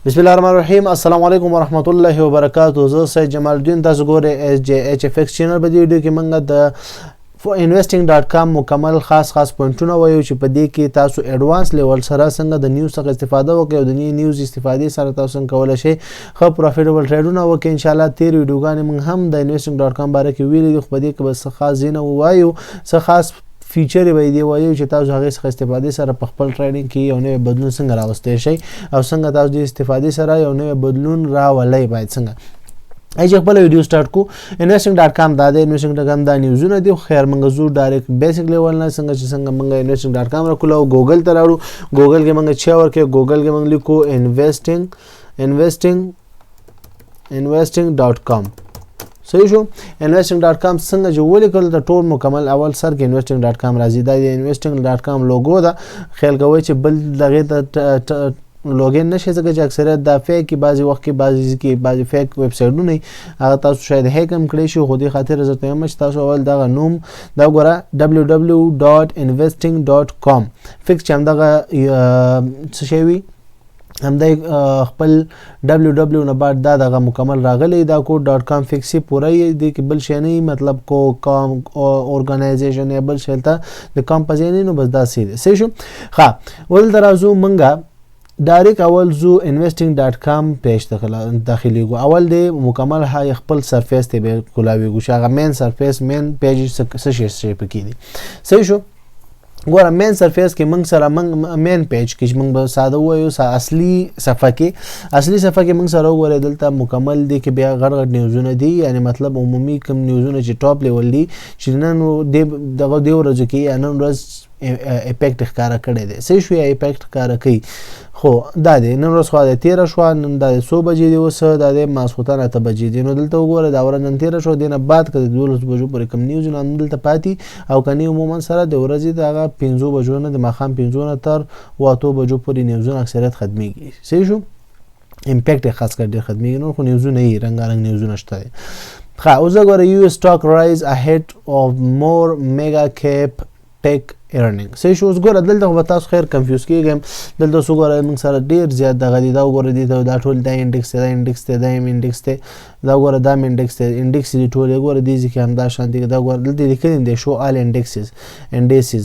بسم الله الرحمن الرحیم. السلام علیکم ورحمت الله وبرکاته. زه سید جمال الدین، تاسو ګورئ ایس جی ایچ اف ایکس چینل. په دې ویډیو کې موږ د investing.com مکمل خاص پوینټونه وایو چې په دې کې تاسو ایڈوانس لیول سره څنګه د نیوز څخه استفاده وکړئ او د نیوز استفادې سره تاسو څنګه کولای شئ ښه پروفیټیبل ټریډونه وکړئ. ان شاء الله تیر ویډیوګانې موږ هم د investing.com باره کې ویلي دي، خو په دې کې به څه خاص ځینې ووایو، څه خاص فیچر به دی وایو چې تاسو هغه څخه استفادې سره په خپل ټریډینګ کې یو نوی بدلون څنګه راوستئ شئ او څنګه تاسو د استفادې سره یو نوی بدلون راولئ. باید څنګه ایجه خپل ویډیو سٹارټ کو. investing.com دا د investing.com دا نیوزونه دي. خیر منګه زو ډایرکټ بیسیک لیول نه څنګه منګه investing.com را کولو ګوګل ته راړو. ګوګل کې منګه چا ورکه ګوګل کې منګه لیکو investing.com. صحیح شو. investing.com څنګه جوړ کړل د ټول مکمل اول سر کې investing.com راځي. دا د investing.com لوګو دا خیال کوي چې بل دغه ته لوګین نشي ځکه چې اکثریت دا فیک کی بعضی وخت کې بعضی فیک ویب سایټونه هغه تاسو شاید هیک هم کړی شي، خو دې خاطر زه ته هم تاسو اول دا نوم دا ګوره www.investing.com فکس چې هم دغه څه شی وي هم د خپل www نه بعد دا دغه مکمل راغلی دا .com فکسی پوره دی کې بل شي نه، مطلب کو کام اورګنایزیشن یا بل شي ته د کام پځینې نو بس دا سي صحیح شو. ها ول درازو منګه ډایرکټ اول زو investing.com پیج داخلي کو. اول دی مکمل های خپل سرفیس ته به کولاوي کو شغه مین سرفیس مین پیج څه شي پکې دي. صحیح شو. ګوره مین سرفیس کې موږ سره مین پیج کې موږ به ساده وایو اصلي صفحه کې موږ سره وګورئ دلته مکمل دي کې بیا غړ نیوزونه دي، یعنی مطلب عمومي کم نیوزونه چې ټاپ لیول دي چې نن دغه دی ورځو کې یا نن ورځ افیکټ ښکارا کړی دی. صحیح شو. یا افیکټ ښکارا کوي خو دا دی نن ورځ خو د 13 شو، نن د 100 بجې دی، اوس د ماسخوتن 8 بجې دی. نو دلته وګوره دا ورځ نن 13 شو، دینه بعد کړه 12 بجو پورې کم نیوز نه دلته پاتې او کني عموما سره د ورځې دغه 15 بجو نه د ماخام 15 نه تر 8 بجو پورې نیوزونه اکثریت ختميږي. صحیح شو. امپیکټ خاص کر ډیر ختميږي، نو خو نیوزونه یې رنگارنګ نیوزونه شته. ښه اوس وګوره یو سټاک رایز اهید اف مور میگا کیپ ټیک earning. صحیح شو. اوس ګوره دلته به تاسو خیر کنفیوز کیږم. دلته څو ګوره موږ سره ډیر زیات دغه دی، دا وګوره دی دا ټول دا انډیکس ته دا انډیکس ته دا وګوره دا انډیکس ته دی ټول وګوره دی چې هم دا شان دي. دا وګوره دلته لیکل دي شو all indexes.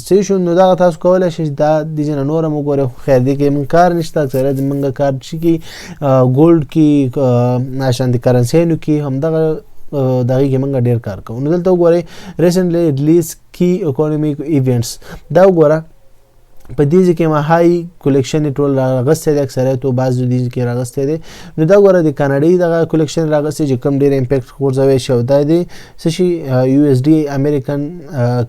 صحیح شو. نو دا تاسو کولای شئ دا د جن نور وګوره خیر دی کې موږ کار نشته، سره د موږ کار شي کې ګولډ کې نشان دي کرنسي نو کې هم دغه دغه کې موږ ډیر کار کوو. نو دلته وګورئ ریسنټلی ریلیز کی اکونومیک ایونټس دا وګوره په دې کې ما هاي کلیکشن ټول راغسته د اکثریت او بعض د دې کې راغسته دي. نو دا وګوره د کاناډي دغه کلیکشن راغسته چې کم ډیر امپیکټ خورځوي شو. دا دی سشي یو اس ډي امریکن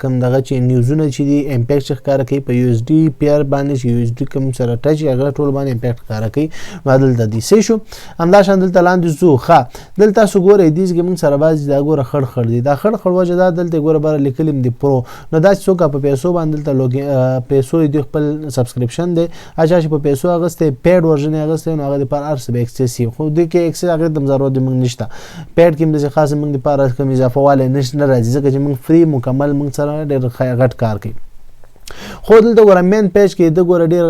کم دغه چې نیوزونه چې دی امپیکټ ښکار کوي په یو اس ډي پیر باندې چې یو اس ډي کم سره ټچ هغه ټول باندې امپیکټ ښکار کوي بدل د دې. صحیح شو. همدا شان دلته لاندې زو ښه دلته سو ګوره دې کې موږ سره باز دا ګوره خړ دي، دا خړ وجه دا دلته ګوره بر لیکلم دی پرو. نو دا څوک په پیسو باندې دلته لوګ پیسو دی خپل سبسکرپشن دی اچھا چې په پیسو اغسته پیډ ورژن اغسته نو هغه د پر ارس به اکسس خو د کې اکسس هغه د ضرورت موږ نشته. پیډ کې د خاص موږ د پر کم اضافه والے نشته راځي ځکه چې موږ فری مکمل موږ سره ډېر غټ کار کوي. خو دلته ګوره مین پیج کې د ګوره ډیر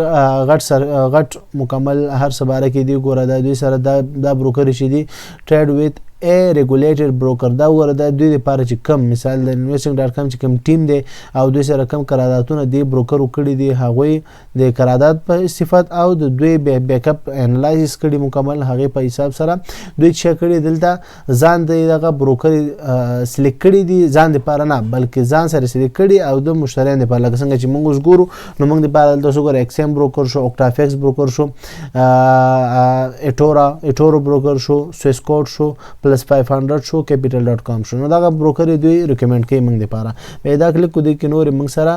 غټ مکمل هر سباره کې دی ګوره د دوی سره دا بروکر شي دی ټریډ وذ ا ریګولیټډ بروکر. دا ور د دوی لپاره چې کم مثال د investing.com چې کم ټیم دی او دوی سره کم قراردادونه دی بروکر وکړي دي، هغه د قرارداد په صفت او د دوی بیک اپ انالایسس کړي مکمل هغه په حساب سره دوی چې کړي دلته ځان دغه بروکر سلیکټ کړي دي، ځان لپاره نه بلکې ځان سره سلیکټ کړي او د مشتریان لپاره لکه څنګه چې موږ ګورو نو موږ لپاره دلته څو ایکسم بروکر شو، اوکټافیکس بروکر شو، اټورو بروکر شو، سویسکوټ شو، plus 500 شو، capital.com شو. نو دا بروکر دوی ریکمند کوي موږ لپاره. پیدا کلیک کو دي کې نور موږ سره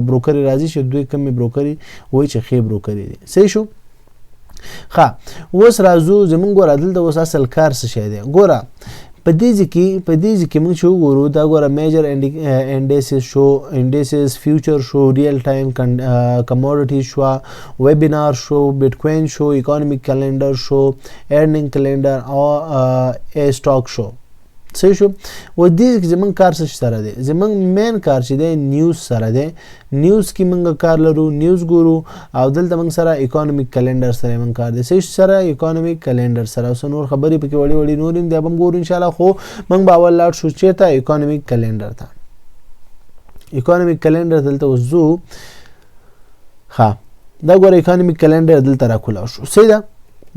بروکر راځي چې دوی کمی بروکر وای چې خې بروکر دي. صحیح شو. ښه اوس راځو زمونږ ګور عدل د اوس اصل کار څه شي دی. ګوره په دې کې موږ شو ګورو دا ګوره میجر انډیسز شو، انډیسز فیوچر شو، ریل ټایم کموډیټی شو، ویبینار شو، بیٹکوین شو، اکونومیک کیلنډر شو، ارننګ کیلنډر او ا سٹاک شو. صحیح شو. و دې زمونږ کار څه سره دی؟ زمونږ مین کار چې دی نیوز سره دی. نیوز کې موږ کار لرو، نیوز ګورو، او دلته موږ سره اکانومیک کلندر سره موږ کار دی. صحیح سره اکانومیک کلندر سره اوس نور خبرې پکې وړي وړي نور هم دی، به ګورو ان شاء الله. خو موږ به اول لاړ شو چېرته؟ اکانومیک کلندر ته. اکانومیک کلندر دلته اوس ځو. ها دا ګوره اکانومیک کلندر دلته راکولاو شو. صحیح ده،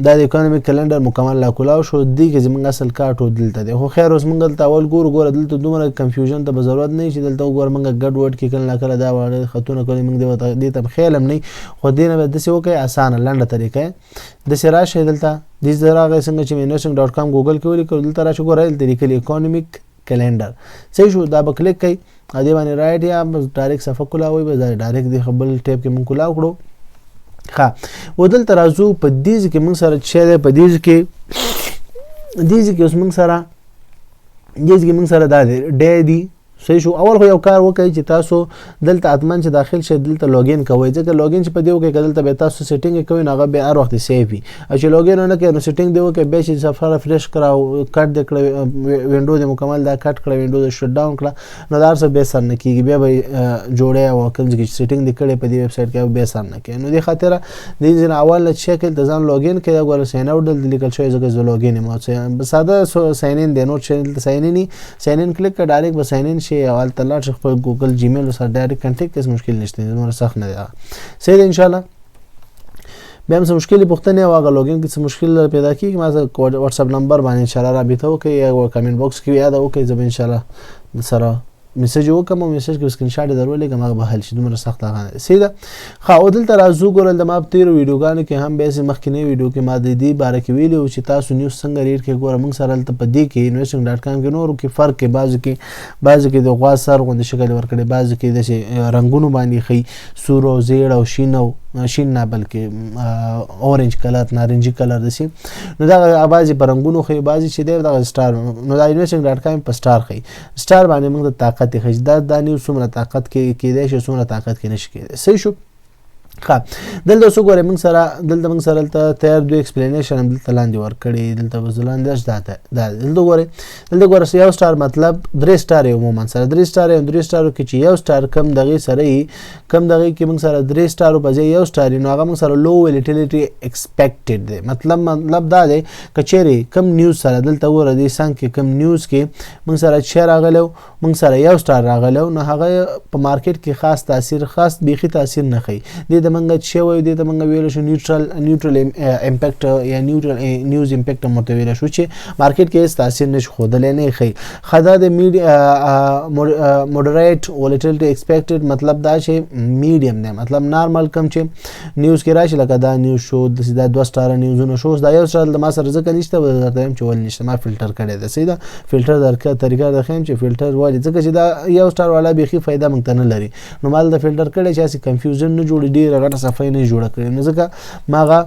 دا د اکانومیک کلندر مکمل راکولاو شو. دی کې زمونږ اصل کار ټول دلته دی. خو خیر اوس موږ دلته اول ګوره دلته دومره کنفیوژن ته به ضرورت نه چې دلته وګوره موږ ګډ وډ کې کله کله دا وړه خطونه کوي، موږ دې ته خیال هم نه. خو دې نه به داسې وکړئ اسانه لنډه طریقه داسې راشئ دلته دې راغی څنګه چې investing.com ګوګل کې ولیکئ، دلته راشئ ګوره دلته لیکلي اکانومیک کلندر. صحیح شو. دا به کلیک کړئ ا دې باندې رائټ یا ډایرکټ صفحه کولاوي، به ډایرکټ د خپل ټیب کې موږ کولاو کړو. ها ودلته راځو په دې کې موږ سره چې ده، په دې کې اوس موږ سره دا دی دی. صحیح شو. اول خو یو کار وکړئ چې تاسو دلته اتمن چې داخل شئ دلته لاګین کوئ، ځکه لاګین چې په دې وکړئ دلته به تاسو سیټینګ کوئ نو هغه به هر وخت سیف وي. او چې لاګین نه کوئ نو سیټینګ دی وکړئ، به چې صفحه ریفریش کړه کټ د کړه وینډو د مکمل دا کټ کړه وینډو د شټ ډاون کړه نو دا څه به سر نه کیږي، بیا به جوړه او کوم چې سیټینګ دی کړي په دې ویب سټ کې به سر نه کیږي. نو د خاطر د دې اول نه شکل د ځان لاګین کړئ، غوړ ساين اوټ د لیکل شوی ځکه زه لاګین مو ساده ساين ان دی نو چې ساين ان کلیک کړه ډایرکټ به ساين ان شي او الته خپل ګوګل جیمیل سره ډایرکټ کنټیکټ کیس مشکل نشته، نور سخت نه دی. صحیح ده ان شاء الله. بیا هم څه مشکل پوښتنه او هغه لاګین کې څه مشکل پیدا کیږي ما واتس اپ نمبر باندې ان شاء الله رابطه وکړئ یا کمنټ باکس کې یاد وکړئ، زه ان شاء الله سره میسج وکم او میسج کې سکرین شاټ درولې کوم هغه به حل شي، دومره سخت هغه نه. سیده خو دلته راځو ګورل د ما په تیر ویډیوګانو کې هم به سه مخکینی ویډیو کې ما د دې باره کې ویلو چې تاسو نیوز څنګه ریډ کې ګوره موږ سره دلته په دې کې investing.com کې نور کې فرق کې بعضو کې د غوا سر غوندې شکل ورکړي، بعضو کې د رنگونو باندې خي سور او زیړ او شین نه بلکې اورنج کلر نارنجي کلر دسي. نو دا بعضی په رنگونو خي، بعضی چې د سٹار نو دا investing.com په سٹار خي، سٹار باندې موږ د طاقت خي دا نیو څومره طاقت کې کېدای شي څومره طاقت کې نشي کېدای. صحیح شو. ښه دلته څو ګورې موږ سره دلته تیار دوی ایکسپلینیشن هم دلته لاندې ورکړي، دلته وزلاندې دلته ګوره یو سٹار مطلب 3 سٹار عموما سره 3 سٹار کې چې یو سٹار کم دغه سره کم دغه کې موږ سره 3 سٹار په ځای یو سٹار نو هغه موږ سره لو ویلیټیلیټي ایکسپیکټډ دی. مطلب دا دی کچېری کم نیوز سره دلته ور دي څنګه کې کم نیوز کې موږ سره شیر راغلو موږ سره یو سٹار راغلو نو هغه په مارکیټ کې خاص بیخي تاثیر نه کوي. د منګه چې وای د منګه ویل شو نیوټرل امپیکټ یا نیوټرل نیوز امپیکټ متویل شو چې مارکیټ کې تاثیر نشي خودل نه خي. خدا د مودریټ ولیټیلیټي ایکسپیکټډ مطلب دا چې میډیم دی، مطلب نارمل کم چې نیوز کې راشي لکه دا نیوز شو د 2 سٹار نیوزونه شو دا یو سٹار د ما سره ځکه نشته ولته هم چول نشته ما فلټر کړی دی. سیده فلټر درکه طریقه د خیم چې فلټر وایي ځکه چې دا یو سٹار والا بيخي فائدہ مونږ ته نه لري، نو مال د فلټر کړی چې کنفیوژن نه جوړي ډیر غټه صفحه نه جوړه کړي، نو ځکه ماغه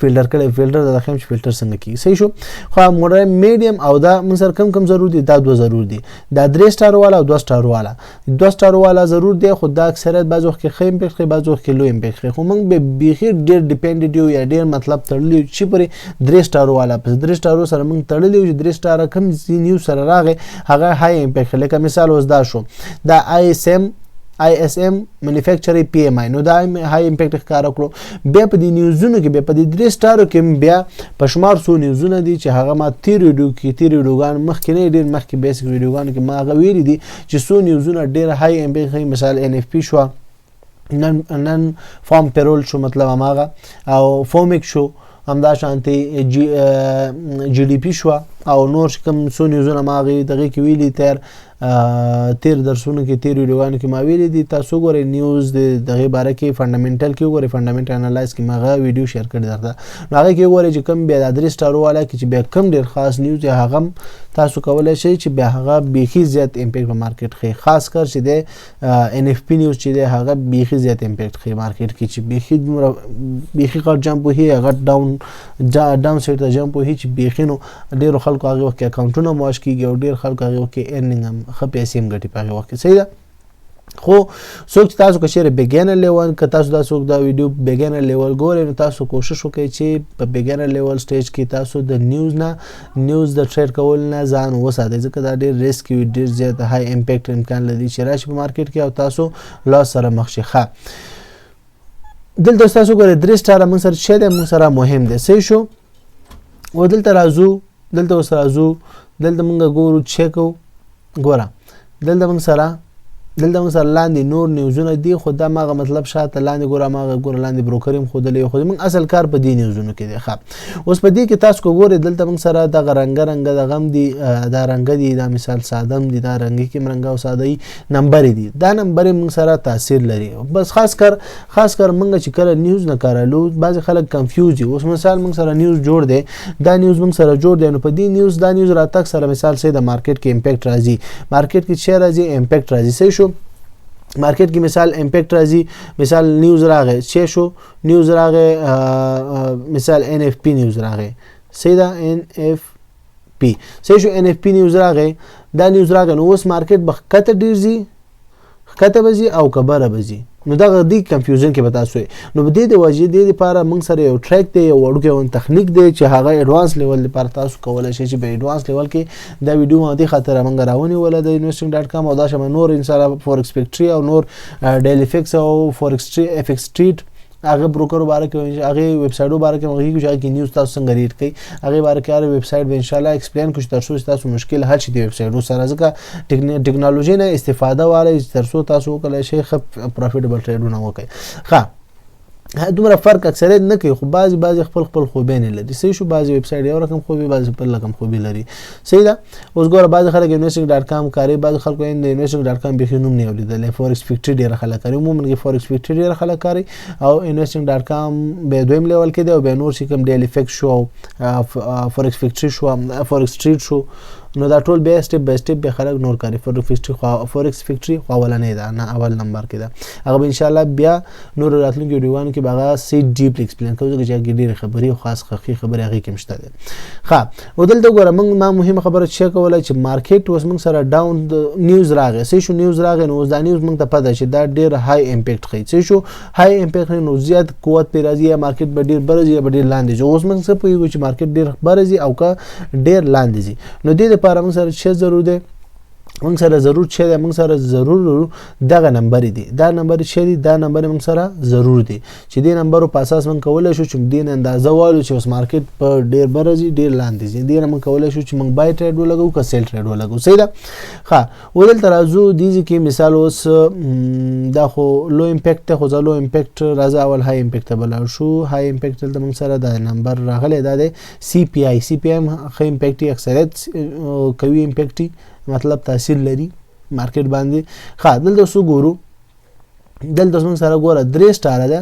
فلټر کړي فلټر د خیم چې فلټر څنګه کی. صحیح شو. خو مودریټ میډیم او دا من سره کم ضرور دي، دا 2 ضرور دي، دا 3 سٹار والا او 2 سٹار والا 2 سٹار والا ضرور دی، خو دا اکثریت بعض وخت کې خیم په کې بعض وخت کې لو امپیکټ خو موږ به بيخي ډیر ډیپندنت یو یا ډیر مطلب تړلی چې پرې 3 سٹار والا په 3 سٹار سره موږ تړلی یو 3 سٹار کم نیوز سره راغی هغه های امپیکټ لکه مثال اوس دا شو دا ISM مینوفیکچرینګ PMI نو دا های امپیکټ ښکار کړو. بیا په دې نیوزونو کې بیا په دې 3 سٹارو کې بیا په شمار سو نیوزونه دي چې هغه ما تیر ویډیوګان مخکې ډیر مخکې بیسیک ویډیوګان کې ما هغه ویلي دي چې سو نیوزونه ډیر های امپیکټ مثال NFP شو، نن فارم پیرول شو مطلب هغه او فومک شو، همدا شانتي GDP شو او نور کوم سو نیوزونه ما هغه دغه کې ویلي تیر درسونو کې تیر ویډیوګانو کې ما ویلي دي. تاسو ګورئ نیوز دغه باره کې فندامنټل کې ګورئ فندامنټل انالایز کې ما هغه ویډیو شیر کړی درته، نو هغه کې ګورئ چې کم بیا د 3 سٹار والا کې چې بیا کم ډیر خاص نیوز یا هغه تاسو کولای شئ چې بیا هغه بیخي زیات امپیکټ په مارکیټ کې خاص کر چې د NFP نیوز چې د هغه بیخي زیات امپیکټ کې مارکیټ کې چې بیخي غټ جمپ وهي غټ ډاون سایډ ته جمپ وهي چې بیخي نو ډیر خلکو هغه وخت اکاونټونه مواش کیږي او ډیر خلکو هغه وخت ارنینګ هم خپې سیم ګټي په هغه وخت. صحیح ده. خو څوک چې تاسو کچېره بیګینر لیول که تاسو دا څوک دا ویډیو بیګینر لیول ګورئ نو تاسو کوشش وکړئ چې په بیګینر لیول سټیج کې تاسو د نیوز د ټریډ کول نه ځان وساتئ ځکه دا ډېر ریسک وي ډېر زیات های امپیکټ امکان لري چې راشي په مارکیټ کې او تاسو لاس سره مخ شئ. دلته تاسو ګورئ 3 سټار موږ سره چې د موږ سره مهم دی صحیح شو. او دلته راځو دلته موږ ګورو چیک ګوره دلته موږ سره لاندې نور نیوزونه دي خو دا ماغه مطلب شاته لاندې ګوره لاندې بروکریم خودلې خو موږ اصل کار په دې نیوزونو کې دی. اوس په دې کې تاسو ګورئ دلته موږ سره د رنګ د غم دي دا رنګ دي دا مثال سادم دي دا رنګ کې رنګ او سادهي نمبر دي دا نمبر موږ سره تاثیر لري. بس خاص کر موږ چې کله نیوز نه کارالو بعض خلک کنفیوز دي. اوس مثال موږ سره نیوز جوړ دی دا نیوز موږ سره جوړ دی نو په دې نیوز دا نیوز راتګ سره مثال سي د مارکیټ کې امپیکټ راځي مارکیټ کې چې راځي امپیکټ راځي صحیح شو. مارکیټ کې مثال امپیکټ راځي مثال نیوز راغی چې شو نیوز راغی مثال ان اف پی نیوز راغی صحیح ده ان اف پی صحیح شو ان اف پی نیوز راغی دا نیوز راغی نو اوس مارکیټ بخته ډیر زی خطه بزي او کبره بزي نو دا غدي کنفیوژن کې بتا سوې نو بده د واجی د لپاره موږ سره یو ټریک دی یو وړوکی تخنیک دی چې هغه ایڈوانس لیول لپاره تاسو کولای شئ چې په ایڈوانس لیول کې دا ویډیو ماته خاطر موږ راونی ول د investing.com او دا شمه نور ان شاء الله فورکس فیکټری او نور ډیلی فکس او فورکس اف ایکس ټریډ هغه بروکر باره کې هغه ویب سټو باره کې هغه کې نیوز تاسو څنګه ریډ کړئ هغه باره کې هغه ویب سټ به ان شاء الله ایکسپلین کوم ترڅو تاسو مشکل حل شي د ویب سټو سره ځکه ټیکنالوژي نه استفاده والے ترڅو تاسو کله شي خپ پروفیټیبل ټریډونه وکړئ. دومره فرق اکثریت نه کوي خو بعضی خپل خوبې نه لري صحیح شو. بعضی ویب سټ یو رقم خوبي بعضی بل رقم خوبي لري صحیح ده. اوس ګوره بعضی خلک investing.com کاری بعضی خلکو investing.com به نوم نه اوریدل فورکس فیکټری ډیر خلک کاری عموما کې فورکس فیکټری ډیر خلک کاری او investing.com به دویم لیول کې دی او به نور شي کوم ډیلی فکس شو فورکس فیکټری شو فورکس ټریډ شو نو دا ټول به سټپ بای سټپ به خلک نور کوي. فورکس فیکټری خو اولنې ده نه اول نمبر کې ده هغه ان شاء الله بیا نور راتلونکي ویډیوانو کې باغه سی ډیپ ایکسپلین کوو چې ډېر خبري او خاص خبري هغه کې مشته ده. او دلته ګوره موږ ما مهمه خبره چې کولای چې مارکیټ اوس موږ سره ډاون نیوز راغی صحیح شو نیوز راغی نو دا نیوز موږ ته پته چې دا ډېر های امپیکټ کوي صحیح شو های امپیکټ نو زیات قوت په راځي مارکیټ به ډېر برځي به ډېر لاندې جو اوس موږ څه پوهیږو چې مارکیټ ډېر برځي او کا ډېر لاندې ځي نو دې لپاره موږ سره څه ضرورت ده موږ سره ضرور چې موږ سره ضرور دغه نمبر دی دا نمبر چې دی دا نمبر موږ سره ضرور دی چې دې نمبر په اساس موږ کولای شو چې دې اندازه والو چې اوس مارکیټ په ډیر برځي ډیر لاندې دي دې موږ کولای شو چې موږ بای ټریډ ولګو که سیل ټریډ ولګو صحیح ده. ودلته راځو دې کې مثال اوس دا خو لو امپیکټ خو لو امپیکټ راځي اول های امپیکټ بل شو های امپیکټ دلته موږ سره دا نمبر راغلی دا دی سی پی آی های امپیکټ اکثریت کوي امپیکټ مطلب تاثیر لري مارکیټ باندې. دلته سو ګورو دلته موږ سره ګوره 3 سټار ده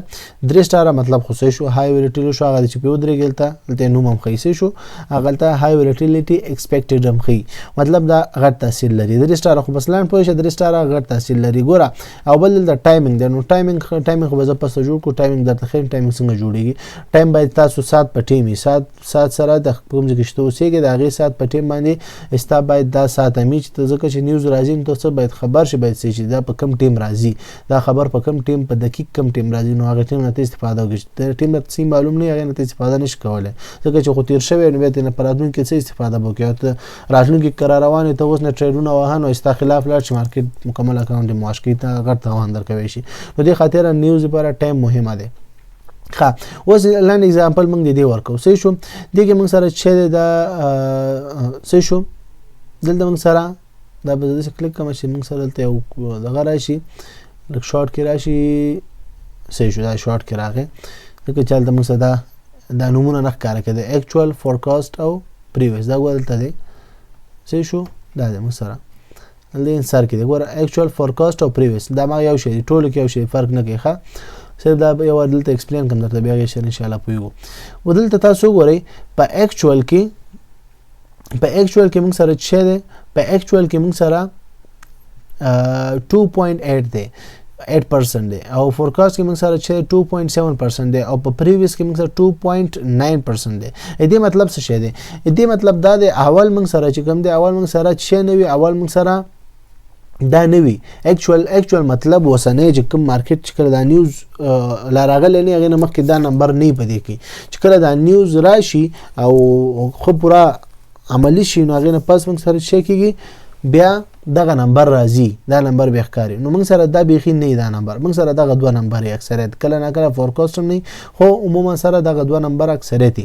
3 سټار مطلب خو شو های ویلیټیلیټی شو هغه چې په ودرې ګلته دلته نوم هم خېسه شو هغه ته های ویلیټیلیټی ایکسپیکټډ هم خې مطلب دا غټ تاثیر لري 3 سټار خو بس لاند پوه شه 3 سټار غټ تاثیر لري ګوره او بل د ټایمینګ د نو ټایمینګ خو به پس جوړ کو ټایمینګ درته خې ټایمینګ څنګه جوړیږي ټایم باید تاسو سات په ټیمي سات سره د کوم ځای کې شته اوسېږي د هغه سات په ټیم باندې استا باید دا سات امي چې ځکه چې نیوز راځي نو تاسو باید خبر شي باید چې دا په کم ټیم راځي دا خبر په کم ټیم په دقیق کم ټیم راځي نو هغه ټیم نه استفاده وکړي د ټیم څخه معلوم نه هغه نه استفاده نشي کولای ځکه چې خو تیر شوی نو به نه پراتون کې څه استفاده وکړي ته راتلونکي قرار روانه ته اوس نه ټریډونه وهانو استا خلاف لاړ چې مارکیټ مکمل اکاونټ مواشکی ته غټ توان درکوي شي نو د خاطر نیوز لپاره ټایم مهمه ده. اوس لاند اگزامپل موږ دې ورکو صحیح شو دغه موږ سره چې دا صحیح شو دلته موږ سره دا به څه کلیک کوم چې موږ سره دلته دغه راشي لک شارټ کې راشي صحیح شو دا شارټ کې راغی لکه چلته موږ سره دا نمونه نه ښکار کړي اکچوال فورکاست او پریویس دا ولته دی صحیح شو دا موږ سره لین سر کې ګوره اکچوال فورکاست او پریویس دا ما یو شی ټول کې یو شی فرق نه کوي صرف دا یو دلته ایکسپلین کوم درته بیا یې ان شاء الله پویو ودلته تاسو ګورئ په اکچوال کې موږ سره چې ده په اکچوال کې موږ سره 2.8 دی 8% دی او فورکاست کې موږ سره چې 2.7% دی او په پریویس کې موږ سره 2.9% دی. دې مطلب څه شی دی دې مطلب دا دی اول موږ سره چې کوم دی اول موږ سره چې نه وي اول موږ سره دا نوی اکچوال مطلب وسنه چې کوم مارکیټ چې کله دا نیوز لا راغلی نه هغه نه مخکې دا نمبر نه پدې کې چې کله دا نیوز راشي او خو پورا عملی شي نو هغه نه پس موږ سره شي کېږي بیا دغه نمبر راځي دا نمبر به ښکاري نو موږ سره دا بیخي نه دا نمبر موږ سره دغه دوه نمبر اکثریت کله نه کله فورکاست نه خو عموما سره دغه دوه نمبر اکثریت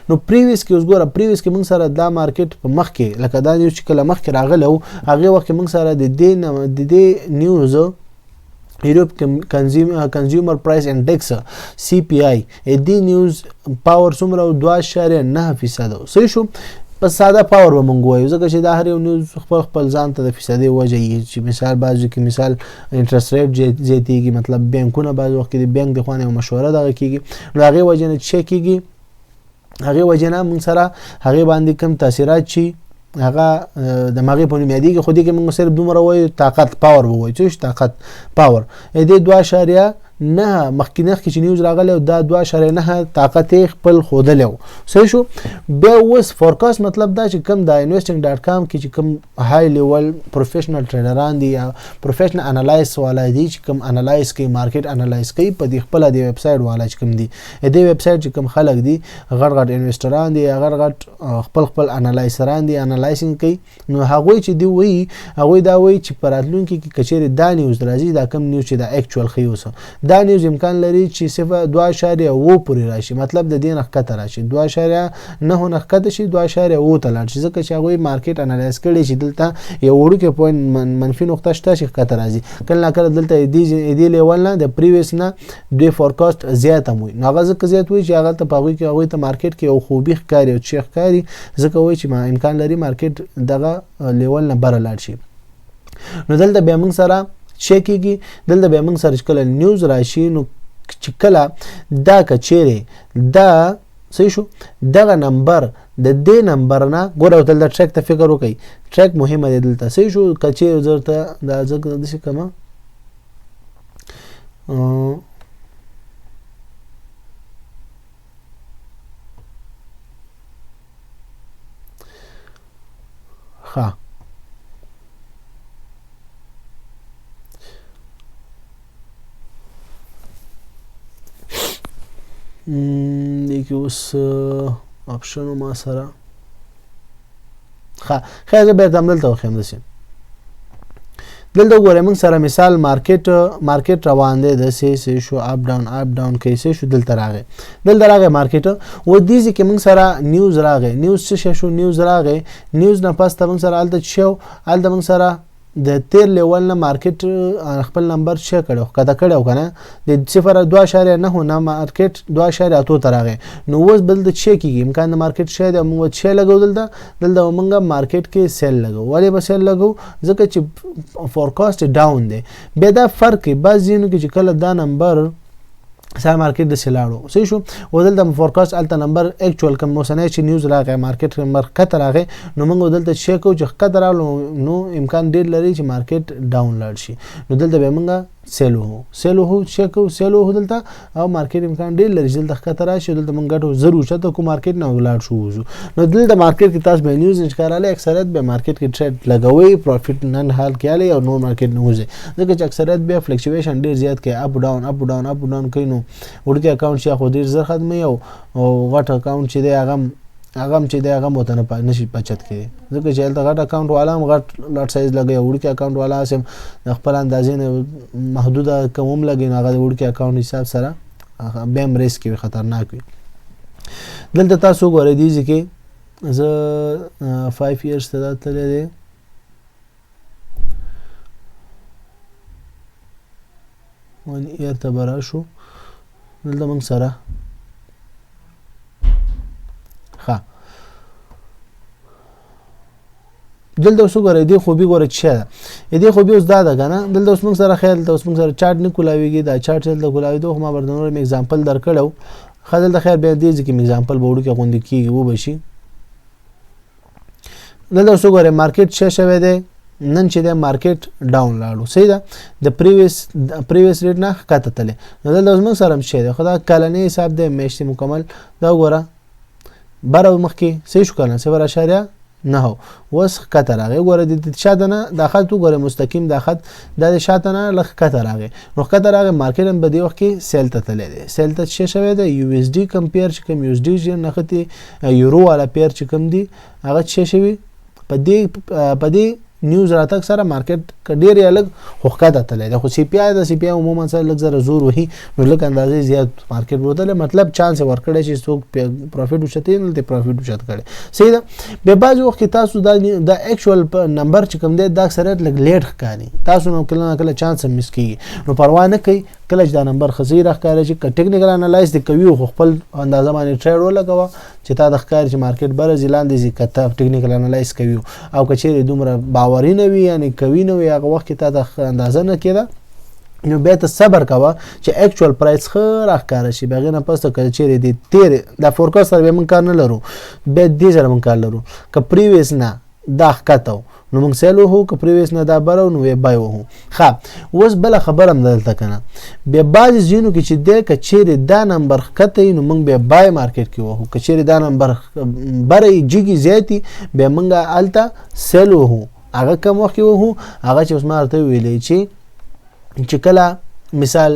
نو پریویس کې اوس ګوره پریویس کې موږ سره دا مارکیټ په مخ کې لکه دا نیوز چې کله مخ کې راغلی او هغه وخت موږ سره د دې نیوز یورپ کنزیومر پرایس انډیکس سی پی آی دې نیوز پاور څومره 2.9% صحیح شو په ساده پاور به مونږ وایو ځکه چې دا هر یو نیوز خپل ځان ته د فیصدي وجه یي چې مثال بعضو کې مثال انټرست ریټ زیاتېږي مطلب بانکونه بعض وخت کې د بانک د خوانه مشوره دغه کیږي نو هغه وجه نه چک کیږي هغه وجه نه مونږ سره هغه باندې کم تاثیرات شي هغه د ماغي په نوم یادېږي خو دې کې مونږ صرف دومره وایو طاقت پاور وایو چې طاقت پاور دې 2.9 مخکینه کې نیوز راغلی او دا 2.9 طاقت خپل خودلو صحیح شو بیا اوس فورکاست مطلب دا چې کم دا investing.com کې چې کم های لیول پروفیشنل ټریډران دي یا پروفیشنل انالایز والا دي چې کم انالایز کوي مارکیټ انالایز کوي په دې خپل د ویب سټ والا چې کم دي دې ویب سټ چې کم خلک دي غړ انویسټران دي غړ خپل انالایزران دي انالایزینګ کوي نو هغه چې دی وی هغه دا وی چې پراتلونکو کې کچېره دا نیوز راځي دا کم نیوز چې دا اکچوال خيوسه دا نیوز امکان لري چې صفر 2.9 پورې راشي مطلب د دې نخکته راشي 2.9 نخکته شي 2.9 ته لاړ شي ځکه چې هغه مارکیټ انالایز کړي چې دلته یو وړوکی پوینټ منفي نقطه شته چې خکته راځي کله کله دلته دې لیول نه د پریویس نه د فورکاست زیات هم وي نو هغه ځکه زیات وي چې هغه ته پاغوي کې هغه ته مارکیټ کې یو خوبي ښکاري او چې ښکاري ځکه وي چې امکان لري مارکیټ دغه لیول نه بره لاړ شي نو دلته بیا موږ سره چکیږي دلته به موږ سره کله نیوز راشي نو چې کله دا کچېره دا صحیح شو دغه نمبر د دې نمبر نه ګوره دلته ټریک ته فکر وکړئ ټریک مهمه دی دلته صحیح شو کچې زرته دا ځکه د څه کما ها دیگه اوس آپشن ما سره خیلی بیرته دلته وخیم داسې دلته وګورئ موږ سره مثال مارکیټ روان دی داسې شو اپ ډاون کیسه شو دلته راغی مارکیټ و دې چې موږ سره نیوز راغی نیوز څه شو نیوز راغی نیوز نه پس ته موږ سره الته موږ سره د تیر لیول نه مارکیټ خپل نمبر چک کړو کته کړو کنه د 0.2.9 نه مارکیټ 2.8 ته راغی نو اوس بل د چک کیږي امکان د مارکیټ شاید موږ چې لګو دلته موږ مارکیټ کې سیل لګو ولی به سیل لګو ځکه چې فورکاست ډاون دی به دا فرق بعض ځینو کې چې کله دا نمبر سره مارکیټ د سلاړو صحیح شو ودلته فورکاست الته نمبر اکچوال کوم موسنه چې نیوز راغی مارکیټ نمبر کته راغی نو موږ دلته چک کو چې کته راغلو نو امکان ډیر لري چې مارکیټ ډاون لاړ شي نو دلته به موږ سیلو چک سیلو دلته او مارکیټ امکان ډیر لري چې دلته کته راشي دلته موږ ګټو ضرور شته کو مارکیټ نه ولاړ شو نو دلته مارکیټ کې تاسو به نیوز انشکاراله اکثریت به مارکیټ کې ټریډ لګوي پروفیټ نن حال کې علي او نو مارکیټ نه وځي ځکه چې اکثریت به فلکچویشن ډیر زیات کوي اپ ډاون کوي نو ورته اکاونټ شي خو ډیر زر خدمت او غټ اکاونټ چې دی هغه متنه پای نشي بچت کړي ځکه چې هلته غټ اکاونټ والا هم غټ لاټ سایز لګي وړکي اکاونټ والا سم خپل اندازې نه محدوده کوم لګي نه هغه وړکي اکاونټ حساب سره به هم ریسک وي خطرناک وي دلته تاسو ګورئ دي چې زه 5 years ته تللی دی ون year ته برا شو دلته موږ سره دلته اوس ګورئ دې خوبي ګورئ چې دې خوبي اوس دا ده کنه دلته اوس موږ سره خیال ته اوس موږ سره چارت نه کولاویږي دا چارت دلته کولاوي دوه ما بردنور می اگزامپل درکړو خدل د خیر به دې ځکه اگزامپل بوړو کې غونډه کیږي و بشي دلته اوس ګورئ مارکیټ څه شوی دی نن چې د مارکیټ ډاون لاړو صحیح ده د پریویس ریټ نه کته تله نو دلته موږ سره مشه ده خدا کلنی حساب د میاشتې مکمل دا وګوره بار مخکې صحیح شو کنه 0.9 نه وس کته راغی ګوره د شاته نه د خط ګوره مستقیم د خط د شاته نه لخ کته راغی نو کته راغی مارکیټ هم په دې وخت کې سیل ته تللی دی سیل ته څه شوی دی یو اس ډي کمپیر چې کوم یو اس ډي نه ختی یورو والا پیر چې کوم دی هغه څه شوی په دې نیوز راتګ سره مارکیټ ډیر الګ خوخه تللی دی خو سی پی آی د سی پی آی عموما سره لږ زره زور وهي نو لږ اندازې زیات مارکیټ وروتل مطلب چانس ورکړی چې څوک پروفیټ وشته نه د پروفیټ وشت کړي صحیح ده به بعض وخت تاسو د اکچوال نمبر چې کوم دی دا اکثریت لږ لیټ ښکاري تاسو نو کله چانس مس کیږي نو پروا نه کوي کله چې دا نمبر خزي راښکاري چې ټیکنیکل انالایز د کوي خو خپل اندازه باندې ټریډ ولګوه چې تا د ښکار چې مارکیټ بر ځلاندې زی کته ټیکنیکل انالایز کوي او کچېره دومره باوري نه وي یعنی کوي نه وي هغه وخت ته د اندازه نه کېده نو به ته صبر کوه چې اکچوال پرایس خو راښکاره شي بغیر نه پسته کچېره دي تیر د فورکاست سره من کار نه لرو به دې سره من کار لرو ک پریویس نه دا ښکته نو موږ سیلو هو که پریویس نه دا برو نو وی بای وو ښه اوس بل خبرم دلته کنه به بعض زینو کې چې د کچېره دا نمبر خته نو موږ به بای مارکیټ کې وو کچېره دا نمبر برې جګي زیاتی به موږ الته سیلو هو هغه کوم وخت وو هغه چې اوس مارته ویلې چې کله مثال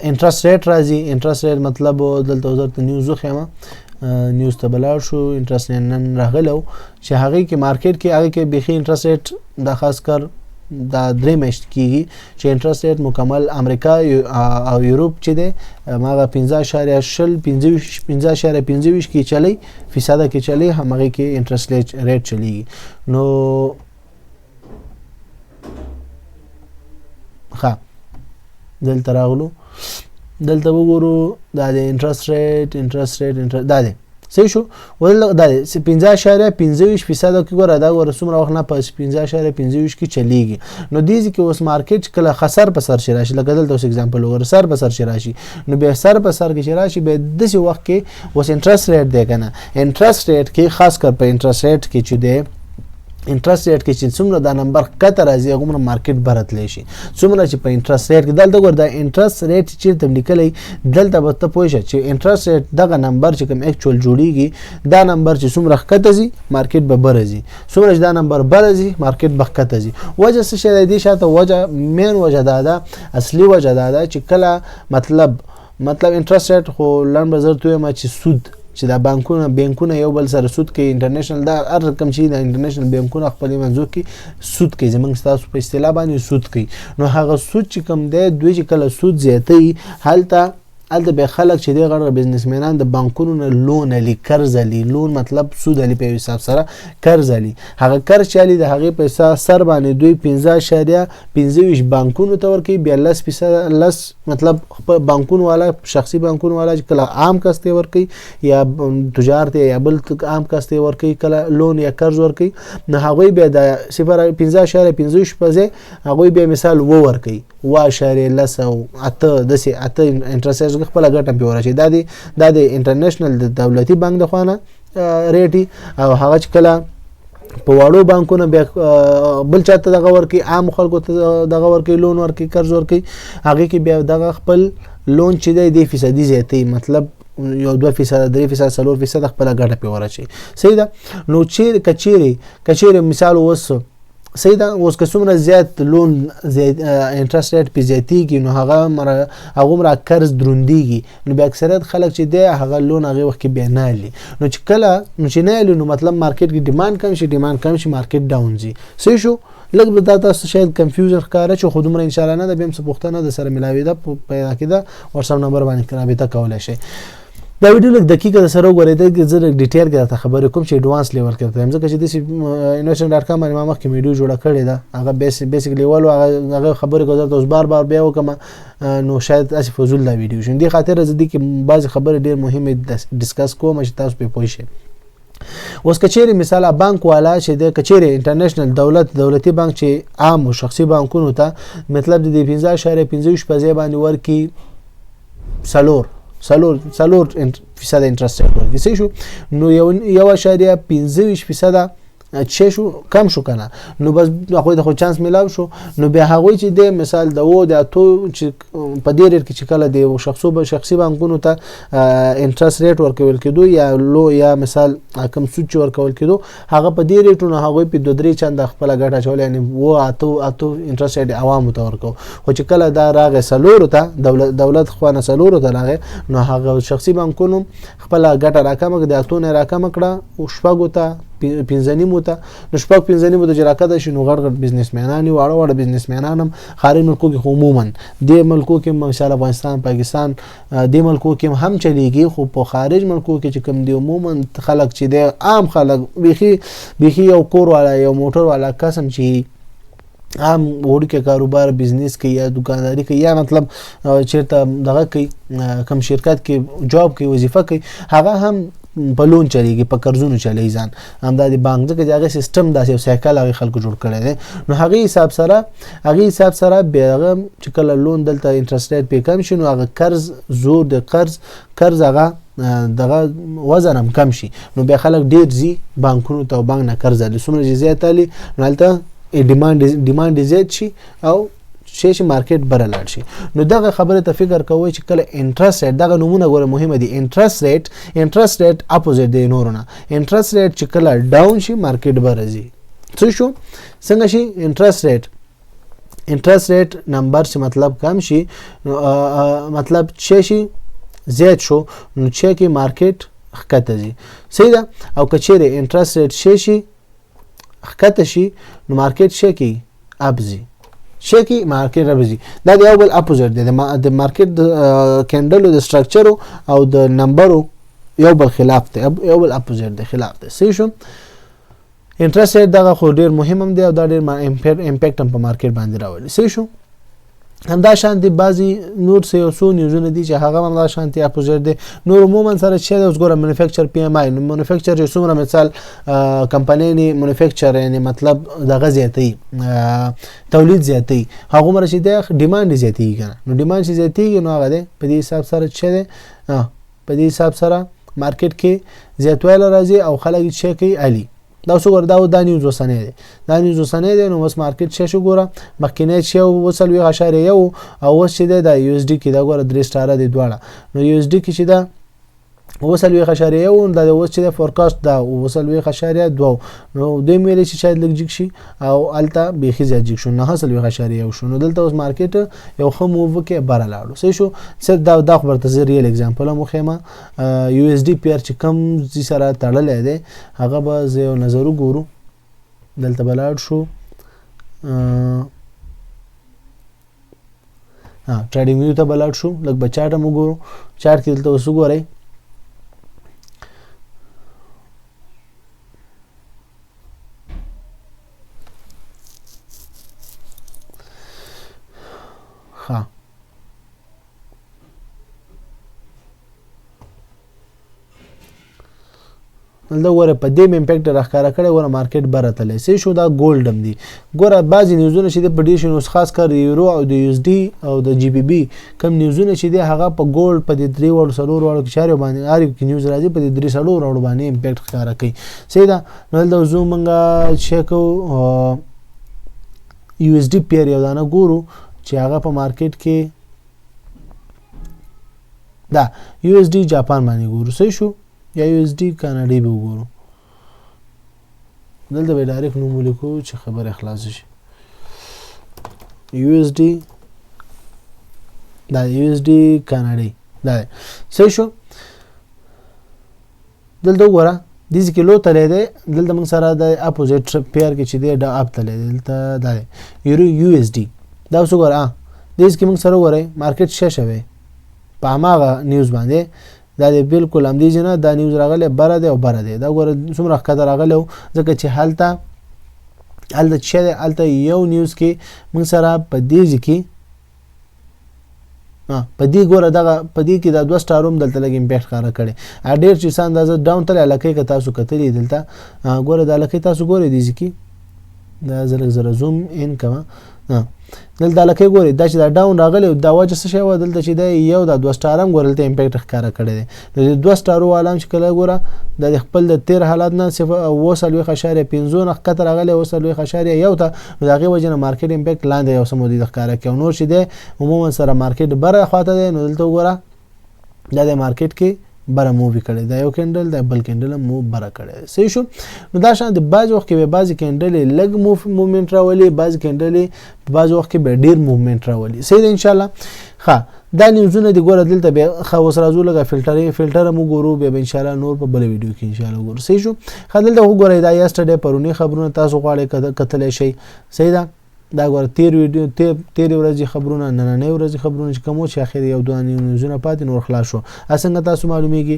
انټرست ریټ راځي انټرست ریټ مطلب دلته وزارت نیوز خو نیوز ته بلار شو انټرست نن راغلو چې هغه کې مارکیټ کې هغه کې بيخي انټرست ریټ د خاص کر دا درې میاشت کېږي چې انټرست ریټ مکمل امریکا او یورپ چې دی هغه 15.15 کې چلی فیصد کې چلی هغه کې انټرست ریټ چلیږي نو ښه دلته راغلو دلته وګورو دا د انټرست ریټ دا دی صحیح شو ولله دا 15.25% کې ګوره دا ګوره څومره وخت نه په 15.25 کې چلیږي نو دې کې اوس مارکیټ کله خسر په سر شي راشي لکه دلته اوس اگزامپل وګوره سر په سر شي راشي نو به سر په سر کې راشي به داسې وخت کې اوس انټرست ریټ دی کنه انټرست ریټ کې خاص کر په انټرست ریټ کې چې دی انټرست ریټ کې چې څومره دا نمبر کته راځي هغه مارکیټ برتلی شي څومره چې په انټرست ریټ کې دلته ګور دا انټرست ریټ چې تم لیکلی دلته به ته پوه شې چې انټرست ریټ دغه نمبر چې کوم اکچوال جوړیږي دا نمبر چې څومره کته ځي مارکیټ به برځي څومره چې دا نمبر برځي مارکیټ به کته ځي وجه څه شي دی شاته وجه مین وجه دا اصلي وجه دا چې کله مطلب انټرست ریټ خو لن بزر توې ما چې سود چې دا بانکونه یو بل سره سود کوي انټرنیشنل دا هر رقم چې د انټرنیشنل بانکونه خپل منځو کې سود کوي زمونږ تاسو په اصطلاح باندې سود کوي نو هغه سود چې کوم دی دوی چې کله سود زیاتوي هلته به خلک چې دی غړ بزنسمنان د بانکونو نه لون علی قرض علی لون مطلب سود علی په حساب سره قرض علی هغه قرض چالي د هغه پیسې سر باندې دوی 15.25 بانکونو ته ورکي 42% لس مطلب بانکونو والا شخصي بانکونو والا چې کله عام کسته ورکي یا تجارت یا بل عام کسته ورکي کله لون یا قرض ورکي نه هغه به د 0.15.25 پځه هغه به مثال و ورکي و.8 لسو اته دسي اته انټرست خپل ګټه په ورچې دا د انټرنیشنل د دولتي بانک د خوانه ریټي او هغه کله په واړو بانکونو بیا بل چاته دغه ورکی عام خلکو ته دغه ورکی لون ورکی قرض ورکی هغه کې بیا دغه خپل لون چې دی فیصدي زیاتې مطلب یو 2% 3% 4% خپل ګټه په ورچې صحیح ده نو چې کچېره مثال وس صحیح ده اوس که څومره زیات لون انټرست ریټ په زیاتیږي نو هغه قرض دروندیږي نو به اکثریت خلک چې دی هغه لون هغه وخت کې بیا نه لي نو چې کله نو چې نه لي نو مطلب مارکیټ کې ډیماند کم شي مارکیټ ډاون ځي صحیح شو لږ به دا تاسو شاید کنفیوژن ښکاره چې خو دومره ان شاء الله نه ده بیا هم څه پوښتنه د سره ملاوي ده پیدا کېده واتساپ نمبر باندې رابطه کولی شئ دا ویډیو لږ دقیقه سره وګورئ دا زه لږ ډیټیل کې درته خبرې کوم چې ایډوانس لیول کې درته ځکه چې داسې investment.com باندې ما مخکې ویډیو جوړه کړې ده هغه بیسیک لیول هغه خبرې کوم درته اوس بار بیا وکم نو شاید اسې فضول دا ویډیو شي دې خاطر زه دې کې بعضې خبرې ډېر مهمې ډسکس کوم چې تاسو پرې پوه شئ اوس کچېرې مثال بانک والا چې د کچېرې انټرنیشنل دولتي بانک چې عام او شخصي بانکونو ته مطلب د 15.25 په ځای باندې ورکي څلور فیصد انټرست ورکړي صحیح شو نو 1.25% چې شو کم شو کنه نو بس هغه د خو چانس ملاو شو نو بیا هغه چې د مثال د و د اتو چې په دې ریټ کې چې کله د شخصي بانکونو ته انټرست ریټ ورکول کېدو یا لو یا مثال کم سود چې ورکول کېدو هغه په دې ریټونو هغه په 2-3 چنده خپل ګټه چول یعنی و اتو انټرست ریټ عوامو ته ورکو خو چې کله دا راغی سلورو ته دولت خو نه سلورو ته راغی نو هغه شخصي بانکونو خپل ګټه راکمه د اتو نه راکمه کړه او شپږو ته پنځنیمو ته نو شپږ پنځنیمو ته چې راکده شي نو غټ بزنسمنان او واړه بزنسمنان هم خارج ملکو کې عموما د ملکو کې مثال افغانستان پاکستان د ملکو کې هم چلیږي خو په خارج ملکو کې چې کوم دی عموما خلک چې د عام خلک بيخي یو کور والا یو موټر والا قسم چې عام وړوکی کاروبار بزنس کوي یا دکانداري کوي یا مطلب چیرته دغه کوي کم شرکت کې جاب کوي وظیفه کوي هغه هم په لون چلیږي په قرضونو چلی ځان همدا د بانک ځکه چې هغه سیستم داسې سایکل هغه خلکو جوړ کړی دی نو هغه حساب سره بیا چې کله لون دلته انټرست ریټ په کم شي نو هغه قرض زور د قرض هغه دغه وزن هم کم شي نو بیا خلک ډیر زی بانکونو ته بانک نه قرض لري څومره زیات علي نو هلته ډیماند زیات شي او شي مارکیټ بره لاړ شي نو دغه خبره ته فکر کوئ چې کله انټرست ریټ دغه نمونه غوړه مهمه دي انټرست ریټ اپوزیټ دی نورونه انټرست ریټ چې کله ډاون شي مارکیټ بره ځي څه شو څنګه شي انټرست ریټ نمبر چې مطلب کم شي مطلب شي زیات شو نو چې کې مارکیټ ښکته ځي صحیح ده او کچېره انټرست ریټ شي ښکته شي نو مارکیټ کې ابزي شکی مارکیټ راځي دا د یو بل اپوزیټ دی د مارکیټ د کینډل د سټرکچر او د نمبر یو بل خلاف دی یو بل اپوزیټ دی خلاف دی صحیح شو انټرست ریټ دغه خو ډیر مهم هم دی او دا ډیر امپیکټ هم په مارکیټ باندې راوړي صحیح شو همدا شانتي بعضي نور څه نیوزونه دي چې هغه هم دا شانتي اپوزیټ دي نور عموما سره چې اوس ګوره مانیفیکچر پی ام آی نو مانیفیکچر چې څومره مثال کمپنۍ نه مانیفیکچر یعنی مطلب دغه زیاتی تولید زیاتی هغه مر چې د ډیماند زیاتی کنه نو ډیماند چې زیاتی نو هغه ده په دې حساب سره چې ده په دې حساب سره مارکیټ کې زیاتواله راځي او خلک چې کوي علي دا اوس ور دا نیوز وسنه دی نو اوس مارکیټ شې ګوره مخکینه چې وصل وی غشاره یو او اوس چې د یو اس ډي کې دا ګوره 3 سټار دی دواړه نو یو اس ډي کې چې دا وصل وی غشاره یو دا اوس چې د فورکاست دا وصل وی غشاره 2 نو د میل چې شاید لږ جګ شي او الته بيخي زیات جګ شو نه حاصل وی غشاره یو شو نو دلته اوس مارکیټ یو خو موو کې بار لاړو صحیح شو څه دا خبر ته ریل اگزامپل مو خېما یو اس ډي پی ار چې کم زی سره تړلې ده هغه به زه نظر وګورو دلته بلاړ شو ټریډینګ ویو ته بلاړ شو لږ بچاټه مو ګورو چارت کې دلته وسو ګورئ ها دلته ګوره په دې امپیکټ راخاره کړي ګوره مارکیټ برتلې سي شو دا ګولډ هم دي ګوره بعضي نیوزونه چې د پډیشن اوس خاص کر یورو او د یو اس ډي او د جی بي بي کم نیوزونه چې د هغه په ګولډ په د 3 وړ سلور وړ کې چاري باندې اړ کې نیوز راځي په د 3 سلور وړ باندې امپیکټ ښکارا کوي سیدا نو د زومنګا چیکو یو اس ډي پیر یو دانه ګورو چې هغه په مارکیټ کې دا یو اس ډي جاپان باندې ګورو صحیح شو یا یو اس ډي کاناډي به وګورو دلته به ډایرکټ نوم ولیکو چې خبره خلاص شي یو اس ډي دا یو اس ډي کاناډي دا صحیح شو دلته وګوره د دې کې لو تلې ده دلته موږ سره د اپوزیټ پیر کې چې دی دا اپ تلې دلته دا یو اس ډي دا اوس وګوره د دې کې موږ سره وګورئ مارکیټ شوی په هغه نیوز باندې دا بالکل هم دي نه دا نیوز راغله بره دی او بره دی دا ګوره څومره ښکته راغله ځکه چې حالت چې حالت یو نیوز کې موږ سره په دې کې په دې ګوره دغه په دې کې دا 2 سټاروم دلته لګ امپیکټ ښکارا کړي ډېر چې اندازه ډاون تل علاقه کې تاسو کتلې دلته ګوره د علاقه تاسو ګوره دي چې دا زره زوم ان کما دلته لکه ګوري دا چې دا ډاون راغلی دا وجه څه شی و دلته چې دا یو د 2 سټارم ګورلته امپیکټ ښکارا کړی دی د 2 سټارو عالم چې کله ګوره د خپل د 13 حالات نه 0.5 نه کتر راغلی 0.1 ته دغه وجه نه مارکیټ امپیکټ لاندې یو سمودي د ښکارا کوي نور چې دی عموما سره مارکیټ بره خواته دی نو دلته ګوره دا د مارکیټ کې بره مووی کړي دا یو کېندل دا بل کېندل مو بره کړي صحیح شو نو دا شان د باز وخت کې به باز کېندل لګ موومنت راولي باز کېندل باز وخت کې به ډیر موومنت راولي صحیح ان شاء الله ښه دا نیوزونه دی ګوره دلته به خو سرازو لګه فلټر مو ګورو به ان شاء الله نور په بل ویډیو کې ان شاء الله ګورو صحیح شو خدلته وګورئ دا یسترډے پرونی خبرونه تاسو غواړئ کتل شي صحیح ده دا ګور 13 ورځې خبرونه نن ورځې خبرونه چې کوم چې اخر یو دوه نیوزونه پاتې نور خلاص شو اسنګ تاسو معلومیږي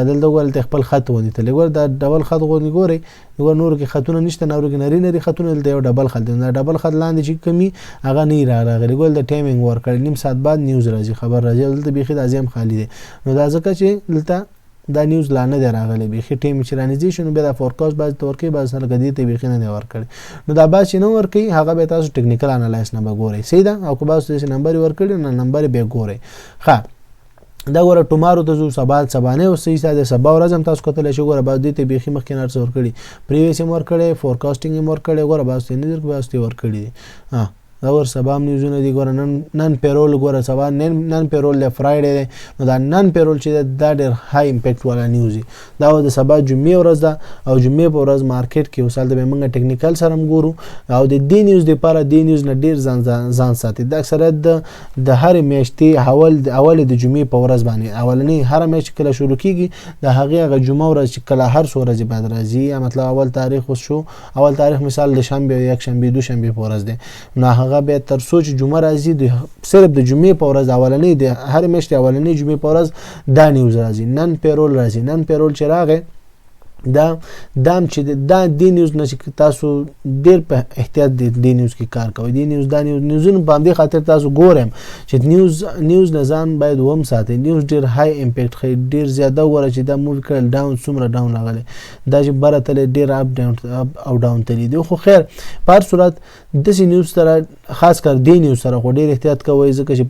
دلته ګور خپل خط ونی ته لګور دا ډبل خط غونی ګوري نور کې خطونه نشته نور کې نری خطونه دلته یو ډبل خط دا ډبل خط لاندې چې کمی هغه نه راغلی ګول د ټایمینګ ور کړی نیم ساعت بعد نیوز راځي خبر راځي دلته بيخي د ازم خالی دی نو دا ځکه چې دلته دا نیوز لا نه دی راغلی بيخي ټیم چې رانیزي شنو به دا فورکاست باز تور کې باز سره غدي ته بيخي نه ور کړی نو دا باز چې نو ور کوي هغه به تاسو ټیکنیکل انالایز نه وګورئ سیدا او کو باز چې نمبر ور کړی نه نمبر به ګورئ ښه دا ګوره ټومارو ته زو سبانه او صحیح ساده سبا ورځ هم تاسو کتل شي ګوره باز دې ته بيخي مخکې نه څور کړی پریویس هم ور کړی فورکاستینګ هم ور کړی ګوره باز نه در باز ته ور کړی ها دا ور سبا نیوزونه دي ګوره نن پیرول ګوره سبا نن پیرول له فرایډے دی نو دا نن پیرول چې دا ډېر های امپیکټ والا نیوز دی دا د سبا جمعې ورځ ده او جمعې په ورځ مارکیټ کې وسال د موږ ټیکنیکل سره ګورو او د دې نیوز لپاره د نیوز نه ډېر ځان ساتي دا اکثره د هر میاشتې اول د جمعې په ورځ باندې اولنی هر میاشت کله شروع کیږي د هغه جمعه ورځ چې کله هر څو ورځې بعد راځي مطلب اول تاریخ وشو اول تاریخ مثال د شنبه یک شنبه دو شنبه په ورځ دی نو هغه به تر سوچ جمعه راځي د صرف د جمعې په ورځ اولنی د هر میاشتې اولنی جمعې په ورځ دا نیوز راځي نن پیرول راځي نن پیرول چې راغی دام چې دا د نیوز نه تاسو ډیر په احتیاط د نیوز کې کار کوئ د نیوز دا نیوزونه په دې خاطر تاسو ګورم چې نیوز نظام باید وم ساتي نیوز ډیر های امپیکټ خي ډیر زیاده وره چې دا مووی کړل ډاون څومره ډاون راغلی دا چې بره تل ډیر اپ ډاون او ډاون تللی دی خو خیر په هر صورت د نیوز سره خاص کر د نیوز سره خو ډیر احتیاط کوئ ځکه چې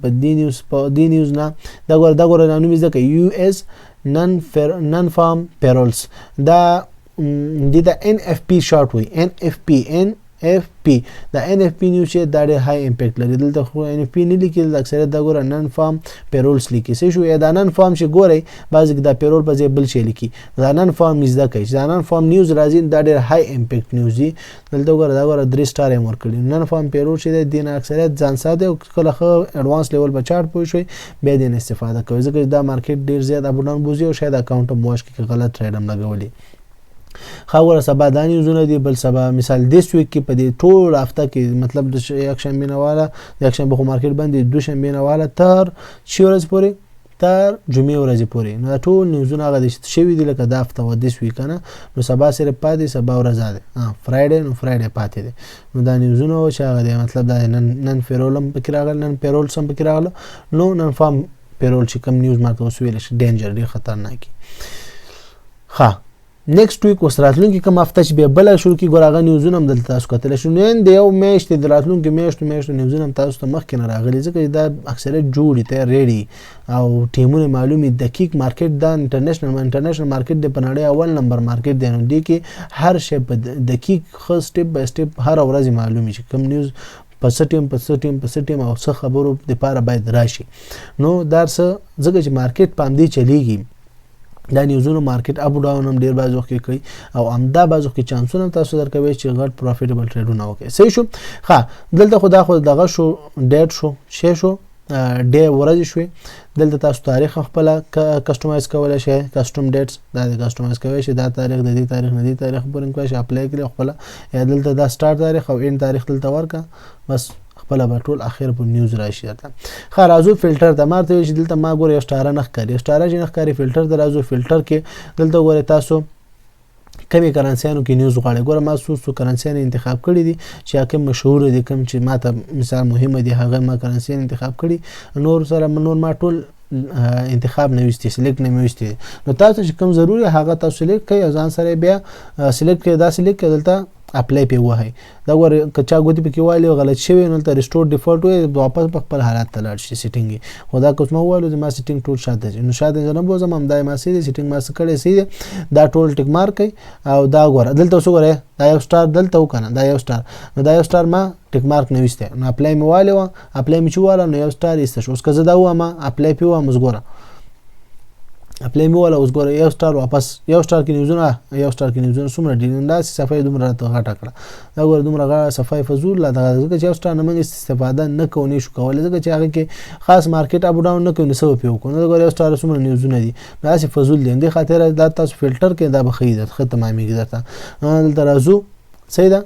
په د نیوز نه دا ګور نوم یې ځکه یو اس non farm payrolls دا د NFP شارټ وي NFP دا NFP نیوز چې دا ډېر های امپیکټ لري دلته خو NFP نه لیکل اکثریت دا ګوره نن فارم پیرولز لیکي څه شو دا نن فارم چې ګورئ بعض دا پیرول په ځای بل شي لیکي دا نن فارم مزدا کوي دا نن فارم نیوز راځي دا ډېر های امپیکټ نیوز دی دلته ګوره دا ګوره 3 سټار یې ورکړي نن فارم پیرول چې د دین اکثریت ځان ساده او کله خو اډوانس لیول په چارت پوي شوی به دین استفاده کوي ځکه دا مارکیټ ډېر زیات اپ ډاون بوزي او شاید اکاونټ موش کې غلط ټریډ هم لګولي خاوره سبا د نیوزونه دی بل سبا مثال دیس ویک کې په دې ټول هفته کې مطلب د یک شنبه نواله د یک شنبه مارکیټ باندې دو شنبه نواله تر شورز پورې تر جمعې ورځې پورې نو ټول نیوزونه هغه د شوی دی لکه د هفته و دیس ویک نه نو سبا سره پاتې سبا ورځ ده فرایډے نو فرایډے پاتې دی نو دا نیوزونه چې هغه دی مطلب دا نن پیرولم پکې راغل نن پیرول سم پکې راغله نو نن فارم پیرول چې کم نیوز ماته وسویل شي ډینجر دی خطرناک ها نیکسټ ویک اوس راتلونکي کوم هفته چې به بل شروع کی ګورغه نیوزونه هم دلته تاسو کتل شو نن د یو میاشت د راتلونکي میاشت نیوزونه هم تاسو ته مخکې نه راغلي ځکه دا اکثره جوړی ته ریډي او ټیمونه معلومي دقیق مارکیټ دا انټرنیشنل مارکیټ د پناړې اول نمبر مارکیټ دی نو دی کې هر شی په دقیق خو سټپ بای سټپ هر ورځ معلومي چې کوم نیوز په سټیم او څه خبرو د پاره باید راشي نو درس ځکه چې مارکیټ پام دی چلیږي دا نیوزونو مارکیټ اپ ډاون هم ډیر باز وخت کوي او امدا باز وخت چانسونه تاسو درکوي چې غټ پروفیټیبل ټریډونه وکړي صحیح شو ها دلته خو دغه شو ډیټ شو شې شو ډے ورځ شوي دلته تاسو تاریخ خپل کسٹمایز کولای شئ کسٹم ډیټس دا کسٹمایز کوي چې دا تاریخ د دې تاریخ نه دی تاریخ پورې کوی شي اپلای کړئ خپل یا دلته دا سٹارټ تاریخ او اند تاریخ دلته ورکا بس خپل به ټول اخر په نیوز راشي تا خرازو فلټر د مارته چې دلته ما ګور یو سٹار نه ښکاري سٹار چې نه ښکاري فلټر د رازو فلټر کې دلته ګور تاسو کمی کرنسیانو کې نیوز غواړي ګور ما سوسو کرنسیان انتخاب کړی دي چې کوم مشهور دي کوم چې ماته مثال مهمه دي هغه ما کرنسیان انتخاب کړی نور سره نور ما ټول انتخاب نه وستي سلیکټ نه وستي نو تاسو چې کوم ضروري هغه تاسو سلیکټ کړئ ځان سره بیا سلیکټ کړئ دا سلیکټ کړئ دلته اپلای پی وهي دا ور کچا ګوتی په کې والی غلط شوی نو ته ریسټور ډیفالت وي واپس په خپل حالت ته لاړ شي سیټینګ خدا کوم وایو ما سیټینګ ټول شاته نو شاته نه بوزم هم دای ما سي سیټینګ ما سکړې سي دا ټول ټیک مارک او دا ګور دلته وسو ګره دا یو سٹار دلته وکنه دا یو سٹار نو دا یو سٹار ما ټیک مارک نوسته نو اپلای می والی و اپلای می چواله نو یو سٹار ایست شو اوس که زه دا و ما اپلای پی و مزګوره اپلای می ولا اوس ګوره یو سٹار واپس یو سٹار کې نیوزونه څومره دي نن دا صفای دومره ته غټه کړه دا ګوره دومره غټه صفای فزول لا دا ځکه چې یو سٹار نه موږ استفاده نه کوو شو کولای ځکه چې هغه کې خاص مارکیټ اپ ډاون نه کوي نو سو پیو کو نو ګوره یو سٹار څومره نیوزونه دي دا څه فزول دي د خاطر دا تاسو فلټر کې دا بخیده ختم اميږي درته ترازو صحیح ده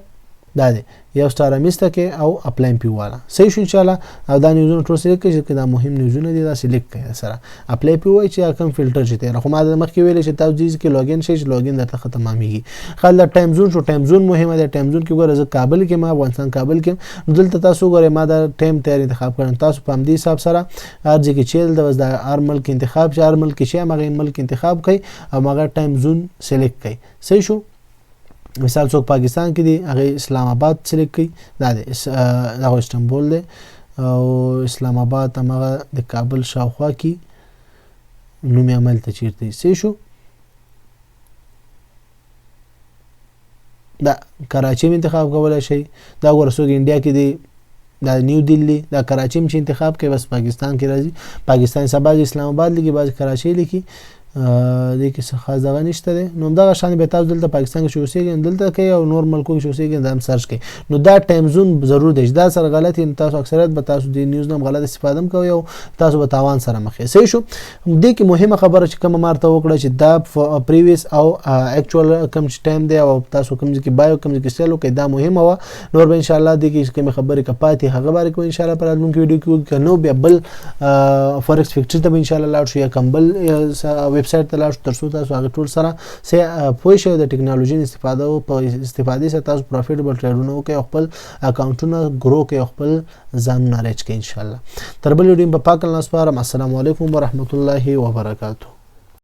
دا دی یو سٹار میسته کې او اپلاین پی والا صحیح شو ان شاء الله او دا نیوزونه ټول سلیکټ کړئ چې دا مهم نیوزونه دي دا سلیکټ کړئ سره اپلای پی وای چې کوم فلټر شته خو ما د مخکې ویل چې تاسو دې کې لاګین شي چې لاګین درته ختم اميږي خل ټایم زون شو ټایم زون مهمه ده ټایم زون کې ګوره زه کابل کې ما افغانستان کابل کې دلته تاسو ګوره ما دا ټایم تیار انتخاب کړم تاسو په دې حساب سره ارځي کې چیل د ار ملک انتخاب چې ار ملک شي مغه ملک انتخاب کړئ او مغه ټایم زون سلیکټ کړئ صحیح شو مثال څوک پاکستان کې دی هغه اسلام آباد سلیکټ کړي دا دی دا استانبول دی او اسلام آباد هغه د کابل شاوخوا کې نوم عمل ته چیرته صحیح شو دا کراچي انتخاب کولای شي دا ورسوګ انډیا کې دی دا نیو دلی دا کراچي چې انتخاب کوي بس پاکستان کې راځي پاکستان سبا اسلام آباد لیکي باز کراچي لیکي دې کې څه خاص دغه نشته دی نو دا شان به تاسو دلته پاکستان کې شوسیږي دلته کې او نور ملکو کې شوسیږي دا هم سرچ کړئ نو دا ټایم زون ضرور دی دا سره غلط تاسو اکثریت به تاسو د نیوز نم غلط استفاده کوي او تاسو به تاوان سره مخ یې صحیح شو دې کې مهمه خبره چې کوم مارته وکړه چې دا پریویس او اکچوال کوم ټایم دی او تاسو کوم کې بایو کوم کې سیلو کې دا مهمه و نور به ان شاء الله دې کې کوم خبره کپاتې هغه باره کو ان شاء الله پر راتلونکي ویډیو کې نو به بل فورکس فیکچر ته ان شاء الله لاړ شو یا کمبل ویب سټ ته لاړ ترڅو تاسو هغه ټول سره پوه شئ د ټکنالوژي استفاده او په استفادې سره تاسو پروفیټیبل ټریډونه وکړئ خپل اکاونټونه ګرو کړئ خپل ځان نالج کړئ ان شاء الله تر بل ویډیو په پاک الله سپارم السلام علیکم ورحمت الله وبرکاته